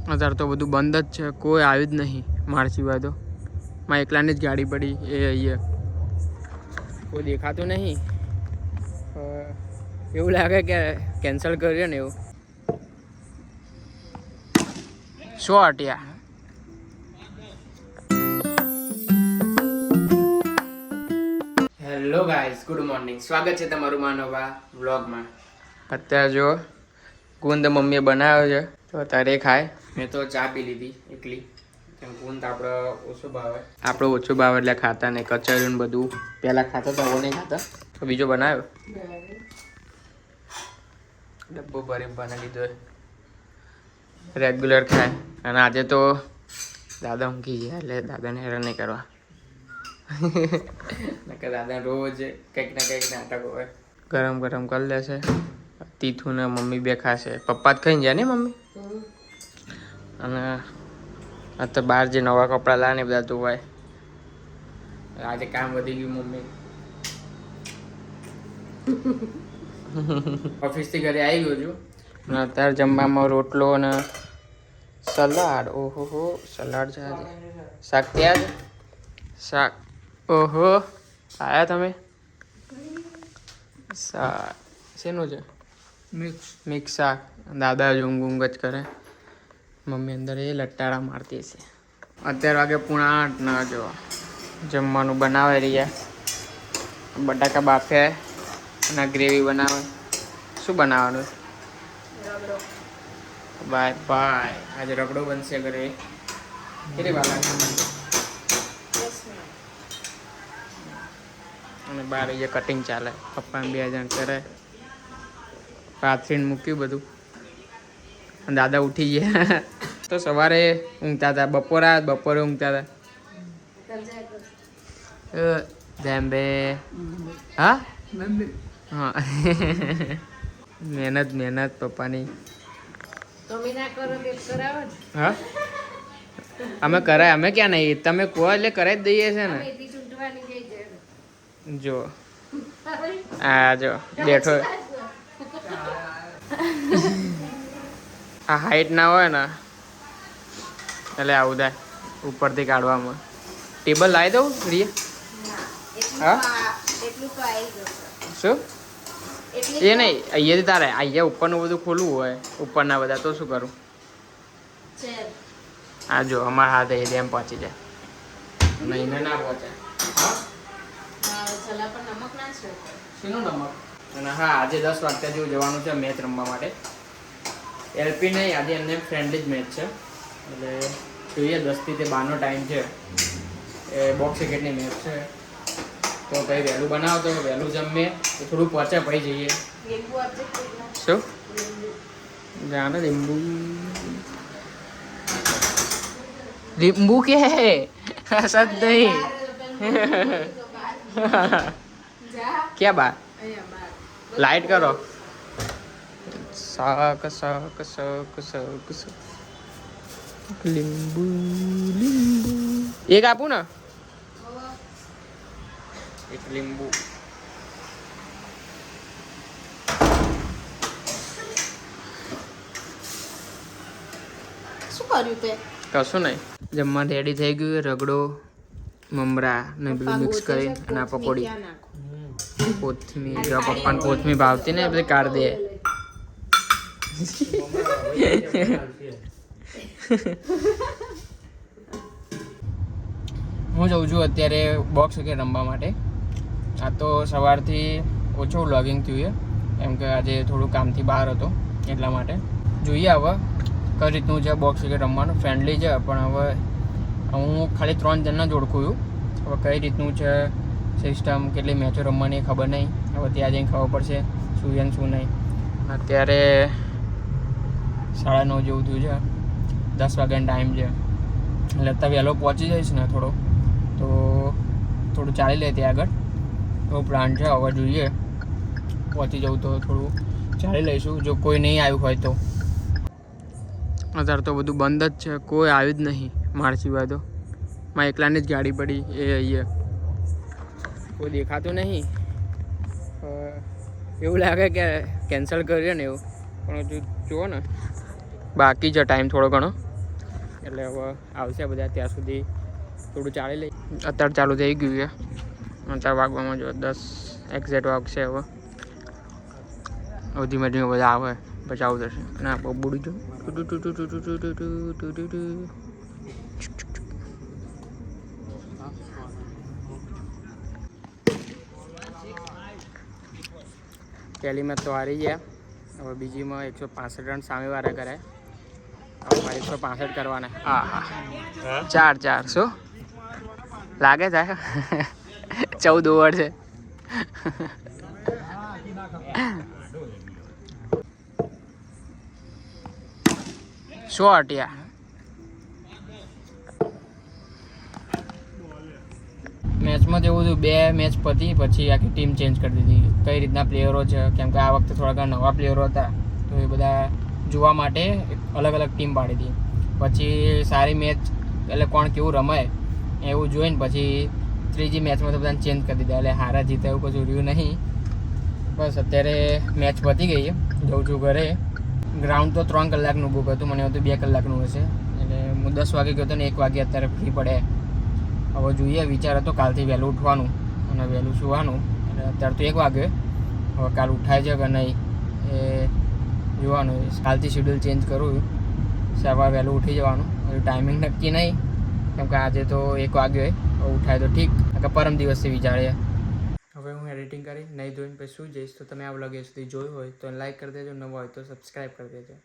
અત્યારે તો બધું બંધ જ છે, કોઈ આવ્યું જ નહીં મારા સિવાય. તો મારે એકલાની જ ગાડી પડી એ અહીંયા, કોઈ દેખાતું નહીં. એવું લાગે કે કેન્સલ કર્યો ને એવું. શું હટ્યા? Hello guys, good morning. સ્વાગત છે તમારું માનવા વ્લોગમાં. અત્યારે જો ગુંદ મમ્મીએ બનાવ્યો છે તો અત્યારે ખાય. મેં તો ચા પી લીધી એકલી, કેમ ગુંદ આપણે ઓછો ભાવે. આપણે ઓછો ભાવે એટલે ખાતા નહીં. કચરિયું બધું પહેલાં ખાતા તો હવે નહીં ખાતા. તો બીજો બનાવ્યો, ડબ્બો ભરીને બનાવી લીધો, રેગ્યુલર ખાય. અને આજે તો દાદા ઊંઘી ગયા એટલે દાદાને હેરાન નહીં કરવા. દાદા રોજ કંઈક ને કંઈક નાટક હોય. ગરમ ગરમ કરી લેશે. તીથું ને મમ્મી બે ખાશે. પપ્પા જ ખાઈને જાય ને મમ્મી. અને અત્યારે બહાર જે નવા કપડાં લાવે ને બધા ધોવાય. આજે કામ વધી ગયું મમ્મી. ઓફિસથી ઘરે આવી ગયો છું. અત્યારે જમવામાં રોટલો અને સલાડ. ઓહો સલાડ છે આજે. શાક ત્યાં જ શાક. ઓહો આયા તમે. શાક શેનું છે? મિક્સ શાક. દાદા જ ઊંઘ ઊંઘ જ કરે. મમ્મી અંદર એ લટ્ટાડા મારતી છે. અત્યારે વાગે 7:30 ના જો જમવાનું બનાવે રહ્યા. બટાકા બાફે અને ગ્રેવી બનાવે. શું બનાવવાનું? Bye bye. આજે રગડો બનશે ઘરે. કેટલી વાર લાગે? અને બહાર એ કટિંગ ચાલે. પપ્પા 2 જણ કરે. પાથરીને મૂક્યું બધું. દાદા ઉઠી ગયા. તો સવારે ઊંઘતા હતા, બપોરે ઊંઘતા હતા. જેમ્બે હા હા. મહેનત પપ્પાની. હા અમે કરાય. અમે ક્યાં નહીં, તમે કહો એટલે કરાવી જ દઈએ છે ને. જો આ જો બેઠો. આ હાઈટ ના હોય ને એટલે આવું થાય ઉપરથી કાઢવામાં. ટેબલ લાવી દઉં રિયા? હા શું? એ નહીં, અહીંયાથી તારે અહીંયા ઉપરનું બધું ખોલવું હોય, ઉપરના બધા. તો શું કરું? હા જો અમારા હાથ એ એમ પહોંચી જાય. નહીં ના પહોંચે. શેનું નમક? અને હા આજે 10 વાગ્યા જેવું જવાનું છે મેચ રમવા માટે. એલપી નહીં, આજે એમને ફ્રેન્ડલી જ મેચ છે. એટલે જોઈએ 10 થી 12નો ટાઈમ છે. એ બોક્સ ક્રિકેટની મેચ છે. તો ભાઈ વહેલું બનાવો તો વહેલું જમીએ તો થોડું પહોંચે પછી જઈએ. શું જાણે લીંબુ લીંબુ કે સદ નહીં. ક્યાં બાર લાઈટ કરો. શાક શાક શાક શાક શાક લીંબુ લીંબુ. એક આપું ને? એક લીંબુ. શું કર્યું તે? કશું નહીં. જમવા રેડી થઈ ગયું. રગડો મમરા ને બધું મિક્સ કરી અને આ પકોડી. કોથમીર જો પપ્પાને કોથમીર ભાવતી ને બધી કાઢ દે. હું જઉં છું અત્યારે બોક્સ ક્રિકેટ રમવા માટે. આ તો સવારથી ઓછો વ્લોગિંગ થયું છે કેમ કે આજે થોડું કામથી બહાર હતો એટલા માટે. જોઈએ હવે કઈ રીતનું છે બોક્સ ક્રિકેટ રમવાનું. ફ્રેન્ડલી છે પણ હવે હું ખાલી 3 જણને જ ઓળખું છું. હવે કઈ રીતનું છે સિસ્ટમ, કેટલી મેચો રમવાની ખબર નહીં. હવે ત્યાં જઈને ખબર પડશે શું છે ને શું નહીં. અત્યારે 9:30 જેવું થયું છે. 10 વાગ્યાનો ટાઈમ છે એટલે અત્યારે વહેલો પહોંચી જઈશ ને થોડો તો થોડું ચાલી લે ત્યાં આગળ. એવો પ્લાન છે. હવે જોઈએ પહોંચી જવું તો થોડું ચાલી લઈશું જો કોઈ નહીં આવ્યું હોય તો. અત્યારે તો બધું બંધ જ છે, કોઈ આવ્યું જ નહીં મારા સિવાય. તો મારે એકલાની જ ગાડી પડી એ અહીંયા, કોઈ દેખાતું નહીં. એવું લાગે કે કેન્સલ કર્યો ને એવું, પણ હજુ જુઓ ને બાકી છે ટાઈમ થોડો ઘણો. એટલે હવે આવશે બધા, ત્યાં સુધી થોડું ચાલી લઈ. અત્યારે ચાલુ થઈ ગયું છે, અત્યારે વાગવામાં જો 10 એક્ઝેક્ટ વાગશે. હવે ધીમે ધીમે બધા આવે પછી આવું થશે. ના બબુડી જો પહેલી મેચ તો હારી ગયા. હવે બીજીમાં 165 રન સામેવાળા કરાય. હવે મારે 165 કરવાના. હા હા 4 શું લાગે થાય 14 ઓવર છે. શોર્ટ યાર. મેચમાં તો એવું હતું, 2 મેચ પતી પછી આખી ટીમ ચેન્જ કરી દીધી. કઈ રીતના પ્લેયરો છે, કેમ કે આ વખતે થોડા ઘણા નવા પ્લેયરો હતા, તો એ બધા જોવા માટે અલગ અલગ ટીમ પાડી હતી. પછી સારી મેચ એટલે કોણ કેવું રમાય એવું જોઈને પછી ત્રીજી મેચમાં તો બધાને ચેન્જ કરી દીધા. એટલે હારા જીતા એવું કશું રહ્યું નહીં. બસ અત્યારે મેચ પતી ગઈ છે, જઉં છું ઘરે. ગ્રાઉન્ડ તો 3 કલાકનું બુક હતું, મને હતું 2 કલાકનું હશે. એટલે હું 10 વાગે ગયો હતો ને 1 વાગે અત્યારે ફ્રી પડે. હવે જોઈએ, વિચાર હતો કાલથી વહેલું ઉઠવાનું અને વહેલું સુવાનું. એટલે અત્યારે તો 1 વાગે. હવે કાલ ઉઠાય છે કે નહીં એ જોવાનું. કાલથી શેડ્યુલ ચેન્જ કરું, સવારે વહેલું ઉઠી જવાનું. ટાઈમિંગ નક્કી નહીં, કેમ કે આજે તો 1 વાગ્યો હોય, ઉઠાય તો ઠીક. પરમ દિવસથી વિચારીએ. હવે હું એડિટિંગ કરી નહીં ધોઈને પછી શું જઈશ. તો તમે આ વ્લોગ સુધી જોયું હોય તો લાઈક કરી દેજો, નવો હોય તો સબસ્ક્રાઈબ કરી દેજો.